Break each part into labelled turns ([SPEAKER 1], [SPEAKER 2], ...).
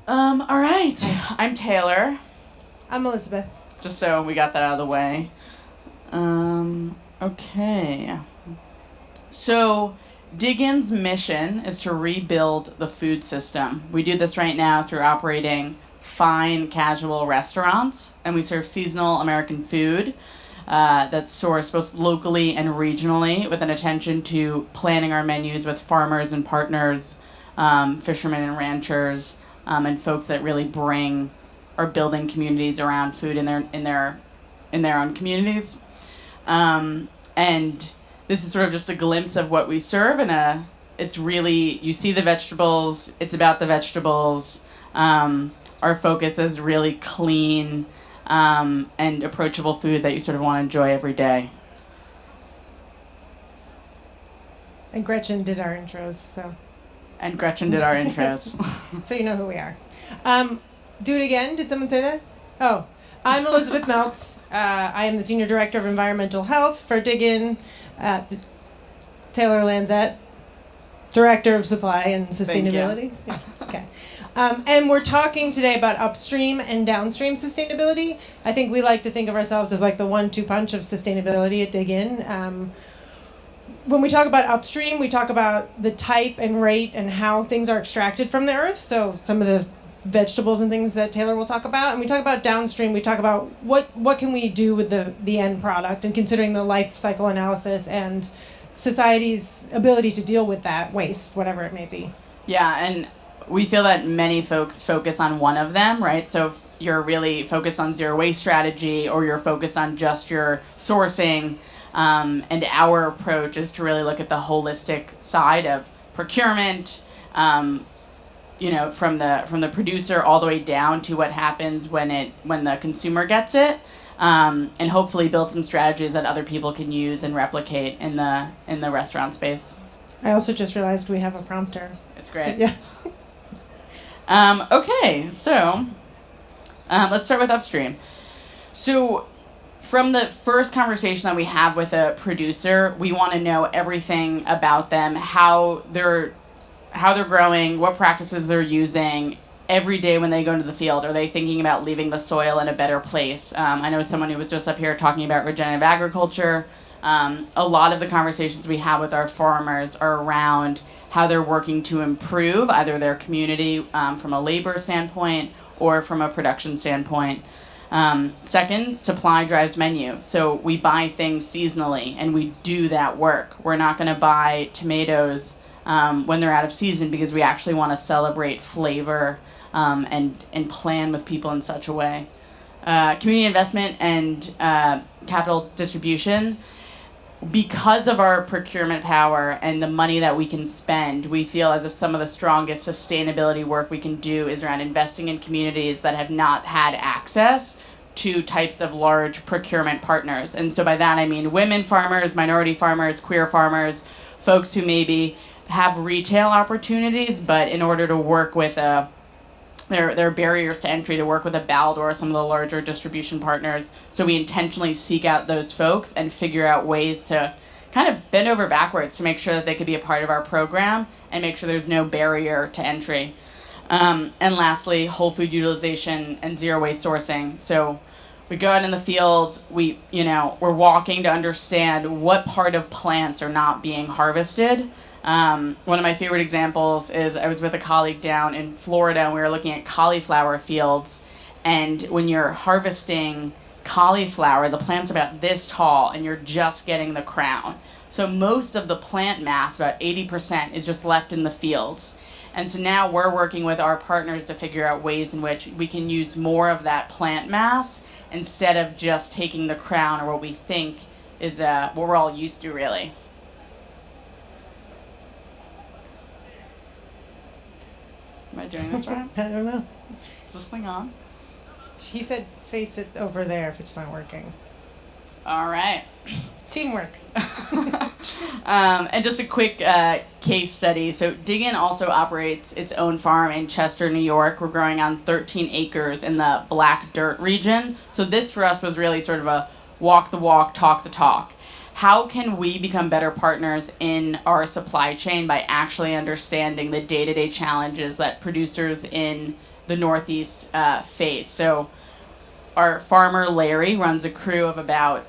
[SPEAKER 1] All right. I'm Taylor,
[SPEAKER 2] I'm Elizabeth.
[SPEAKER 1] just so we got that out of the way. Okay. So, Diggin's mission is to rebuild the food system. We do this right now through operating fine casual restaurants, and we serve seasonal American food that's sourced both locally and regionally, with an attention to planning our menus with farmers and partners, fishermen and ranchers, and folks that really are building communities around food in their own communities. And this is sort of just a glimpse of what we serve, and it's really, you see the vegetables, it's about the vegetables. Our focus is really clean and approachable food that you sort of want to enjoy every day.
[SPEAKER 2] And Gretchen did our intros, so so you know who we are. Do it again. Did someone say that? Oh, I'm Elizabeth Meltz. I am the Senior Director of Environmental Health for Diggin at the Taylor Lanzet, Director of Supply and Sustainability. Yes. Okay. And we're talking today about upstream and downstream sustainability. I think we like to think of ourselves as like the 1-2 punch of sustainability at Diggin. When we talk about upstream, we talk about the type and rate and how things are extracted from the earth. So some of the vegetables and things that Taylor will talk about. And we talk about downstream, we talk about what can we do with the end product, and considering the life cycle analysis and society's ability to deal with that waste, whatever it may be.
[SPEAKER 1] Yeah, and we feel that many folks focus on one of them, right? So if you're really focused on zero waste strategy, or you're focused on just your sourcing, and our approach is to really look at the holistic side of procurement, from the producer all the way down to what happens when the consumer gets it, and hopefully build some strategies that other people can use and replicate in the restaurant space.
[SPEAKER 2] I also just realized we have a prompter.
[SPEAKER 1] It's great.
[SPEAKER 2] Yeah.
[SPEAKER 1] Okay, so let's start with Upstream. So from the first conversation that we have with a producer, we want to know everything about them, how they're growing, what practices they're using every day when they go into the field. Are they thinking about leaving the soil in a better place? I know someone who was just up here talking about regenerative agriculture. A lot of the conversations we have with our farmers are around how they're working to improve either their community from a labor standpoint or from a production standpoint. Second, supply drives menu. So we buy things seasonally, and we do that work. We're not going to buy tomatoes when they're out of season, because we actually want to celebrate flavor and plan with people in such a way. Community investment and capital distribution. Because of our procurement power and the money that we can spend, we feel as if some of the strongest sustainability work we can do is around investing in communities that have not had access to types of large procurement partners. And so by that I mean women farmers, minority farmers, queer farmers, folks who maybe have retail opportunities, but in order to work with there are barriers to entry to work with a Bald or some of the larger distribution partners. So we intentionally seek out those folks and figure out ways to kind of bend over backwards to make sure that they could be a part of our program and make sure there's no barrier to entry. And lastly, whole food utilization and zero waste sourcing. So we go out in the field, we're walking to understand what part of plants are not being harvested. One of my favorite examples is I was with a colleague down in Florida, and we were looking at cauliflower fields. And when you're harvesting cauliflower, the plant's about this tall, and you're just getting the crown. So most of the plant mass, about 80%, is just left in the fields. And so now we're working with our partners to figure out ways in which we can use more of that plant mass instead of just taking the crown, or what we think is what we're all used to, really. Am I doing this right?
[SPEAKER 2] I don't know.
[SPEAKER 1] Is this thing on?
[SPEAKER 2] He said face it over there if it's not working.
[SPEAKER 1] All right.
[SPEAKER 2] Teamwork.
[SPEAKER 1] And just a quick case study. So Diggin also operates its own farm in Chester, New York. We're growing on 13 acres in the Black Dirt region. So this for us was really sort of a walk the walk, talk the talk. How can we become better partners in our supply chain by actually understanding the day-to-day challenges that producers in the Northeast face. So our farmer Larry runs a crew of about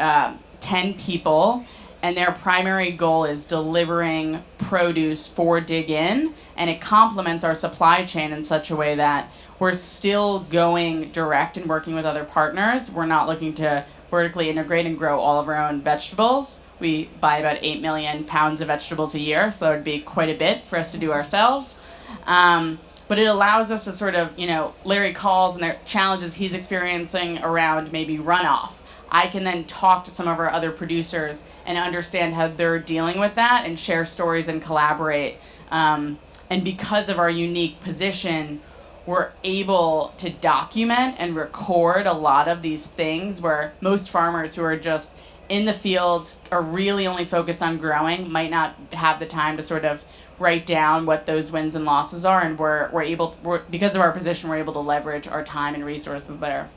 [SPEAKER 1] 10 people, and their primary goal is delivering produce for Dig In, and it complements our supply chain in such a way that we're still going direct and working with other partners. We're not looking to vertically integrate and grow all of our own vegetables. We buy about 8 million pounds of vegetables a year, so that would be quite a bit for us to do ourselves. But it allows us to sort of, Larry calls and there are challenges he's experiencing around maybe runoff. I can then talk to some of our other producers and understand how they're dealing with that and share stories and collaborate. And because of our unique position, we're able to document and record a lot of these things where most farmers who are just in the fields are really only focused on growing might not have the time to sort of write down what those wins and losses are, and we're able to, because of our position, we're able to leverage our time and resources there.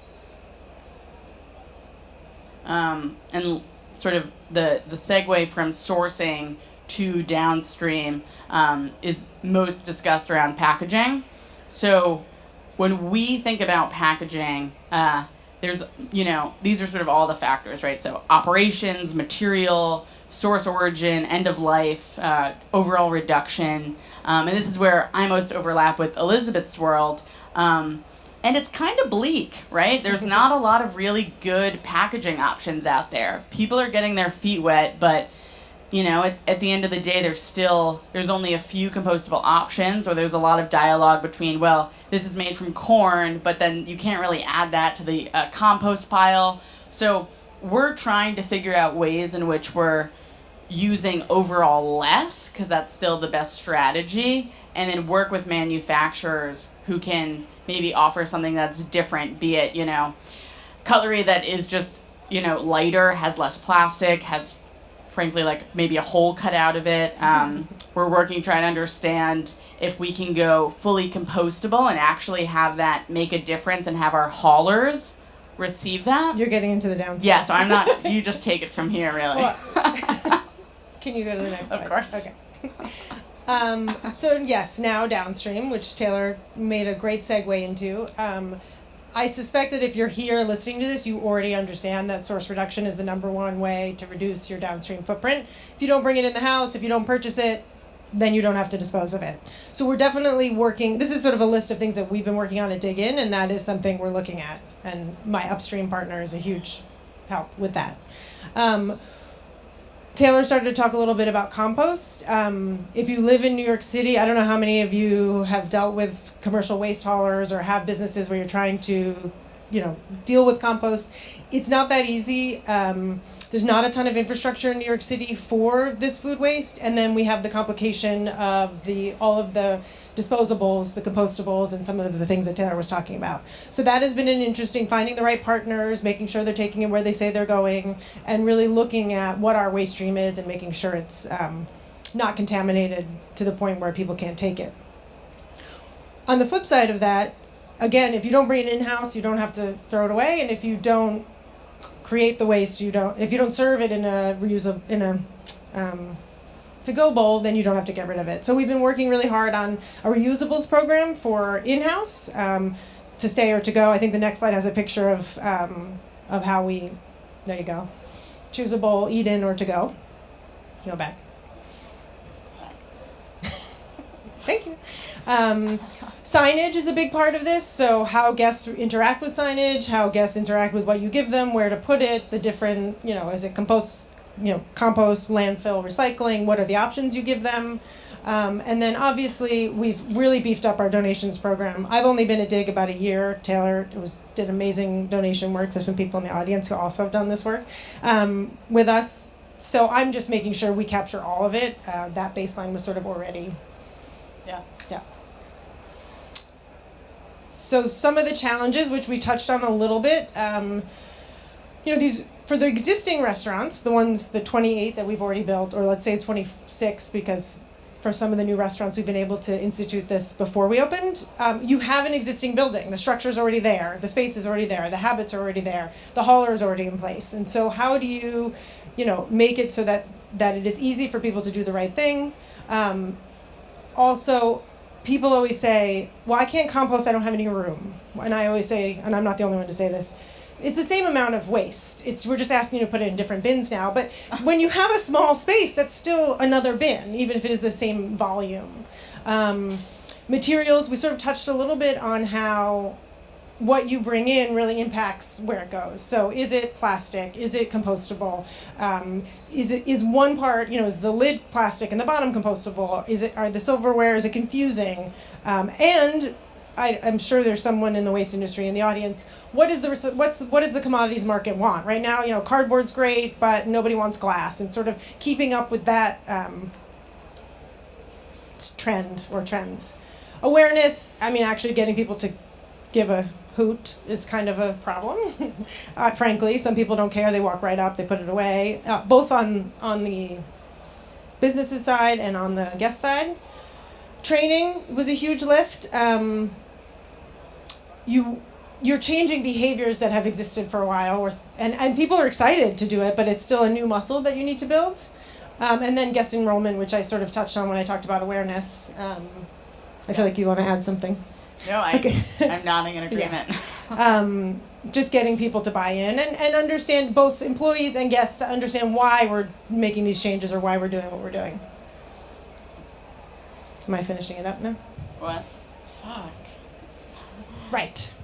[SPEAKER 1] And sort of the segue from sourcing to downstream is most discussed around packaging. So when we think about packaging, there's, these are sort of all the factors, right? So operations, material, source origin, end of life, overall reduction. And this is where I most overlap with Elizabeth's world. And it's kind of bleak, right? There's not a lot of really good packaging options out there. People are getting their feet wet, but at the end of the day, there's only a few compostable options, or there's a lot of dialogue between, well, this is made from corn, but then you can't really add that to the compost pile. So we're trying to figure out ways in which we're using overall less, because that's still the best strategy, and then work with manufacturers who can maybe offer something that's different, be it, cutlery that is just, lighter, has less plastic, has frankly like maybe a hole cut out of it. We're working trying to understand if we can go fully compostable and actually have that make a difference and have our haulers receive that.
[SPEAKER 2] You're getting into the downstream.
[SPEAKER 1] Yeah, so I'm not, you just take it from here, really.
[SPEAKER 2] Well, can you go to the next slide?
[SPEAKER 1] Of course.
[SPEAKER 2] Okay. So yes, now downstream, which Taylor made a great segue into. I suspect that if you're here listening to this, you already understand that source reduction is the number one way to reduce your downstream footprint. If you don't bring it in the house, if you don't purchase it, then you don't have to dispose of it. So we're definitely working, this is sort of a list of things that we've been working on at Dig In, and that is something we're looking at. And my Upstream partner is a huge help with that. Taylor started to talk a little bit about compost. If you live in New York City, I don't know how many of you have dealt with commercial waste haulers or have businesses where you're trying to, deal with compost. It's not that easy. There's not a ton of infrastructure in New York City for this food waste, and then we have the complication of all of the disposables, the compostables, and some of the things that Taylor was talking about. So that has been an interesting, finding the right partners, making sure they're taking it where they say they're going, and really looking at what our waste stream is and making sure it's not contaminated to the point where people can't take it. On the flip side of that, again, if you don't bring it in-house, you don't have to throw it away, and if you don't create the waste, if you don't serve it in a to-go bowl, then you don't have to get rid of it. So we've been working really hard on a reusables program for in-house, to stay or to go. I think the next slide has a picture of how we, there you go, choose a bowl, eat in or to go. Go back. Thank you. Signage is a big part of this, so how guests interact with signage, how guests interact with what you give them, where to put it, the different, is it compost, landfill, recycling, what are the options you give them? And then obviously we've really beefed up our donations program. I've only been at Dig about a year. Taylor did amazing donation work to some people in the audience who also have done this work with us. So I'm just making sure we capture all of it. That baseline was sort of already. Yeah. So some of the challenges, which we touched on a little bit, these for the existing restaurants, the 28 that we've already built, or let's say 26, because for some of the new restaurants we've been able to institute this before we opened. You have an existing building. The structure's already there. The space is already there. The habits are already there. The hauler is already in place. And so how do you, make it so that it is easy for people to do the right thing? Also, people always say, well, I can't compost, I don't have any room. And I always say, and I'm not the only one to say this, it's the same amount of waste. We're just asking you to put it in different bins now. But when you have a small space, that's still another bin, even if it is the same volume. Materials, we sort of touched a little bit on how what you bring in really impacts where it goes. So is it plastic? Is it compostable? Is one part, is the lid plastic and the bottom compostable? Are the silverware, is it confusing? And I'm sure there's someone in the waste industry in the audience. What does the commodities market want right now? Cardboard's great, but nobody wants glass, and sort of keeping up with that trend or trends. Awareness. Actually getting people to give a hoot is kind of a problem. Frankly, some people don't care. They walk right up. They put it away. Both on the businesses side and on the guest side. Training was a huge lift. You're changing behaviors that have existed for a while, and people are excited to do it, but it's still a new muscle that you need to build. And then guest enrollment, which I sort of touched on when I talked about awareness. I feel like you want to add something.
[SPEAKER 1] No, I'm nodding in agreement.
[SPEAKER 2] Yeah. Just getting people to buy in and understand, both employees and guests, to understand why we're making these changes or why we're doing what we're doing. Am I finishing it up now?
[SPEAKER 1] What? Fuck.
[SPEAKER 2] Right.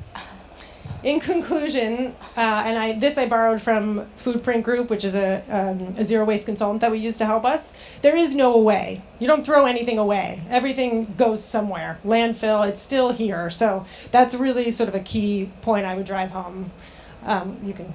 [SPEAKER 2] In conclusion, and I borrowed from Foodprint Group, which is a zero waste consultant that we use to help us. There is no away. You don't throw anything away. Everything goes somewhere. Landfill, it's still here. So that's really sort of a key point I would drive home. You can.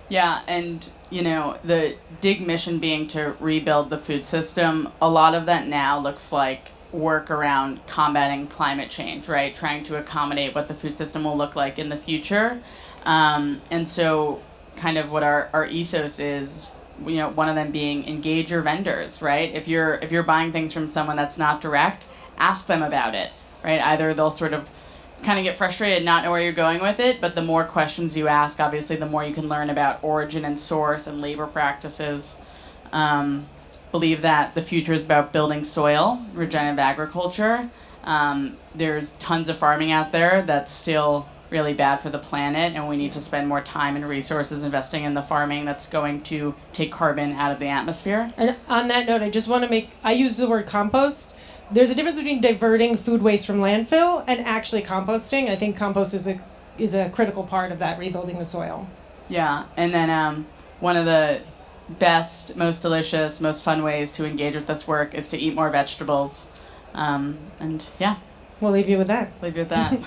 [SPEAKER 1] Yeah, and the DIG mission being to rebuild the food system, a lot of that now looks like work around combating climate change, right? Trying to accommodate what the food system will look like in the future. And so kind of what our ethos is, one of them being engage your vendors, right? If you're buying things from someone that's not direct, ask them about it, right? Either they'll sort of kind of get frustrated and not know where you're going with it, but the more questions you ask, obviously, the more you can learn about origin and source and labor practices. Believe that the future is about building soil, regenerative agriculture. There's tons of farming out there that's still really bad for the planet, and we need to spend more time and resources investing in the farming that's going to take carbon out of the atmosphere.
[SPEAKER 2] And on that note, I just want to I used the word compost. There's a difference between diverting food waste from landfill and actually composting. I think compost is a critical part of that, rebuilding the soil.
[SPEAKER 1] Yeah, and then one of the best, most delicious, most fun ways to engage with this work is to eat more vegetables. And yeah.
[SPEAKER 2] We'll leave you with that.
[SPEAKER 1] Leave you with that.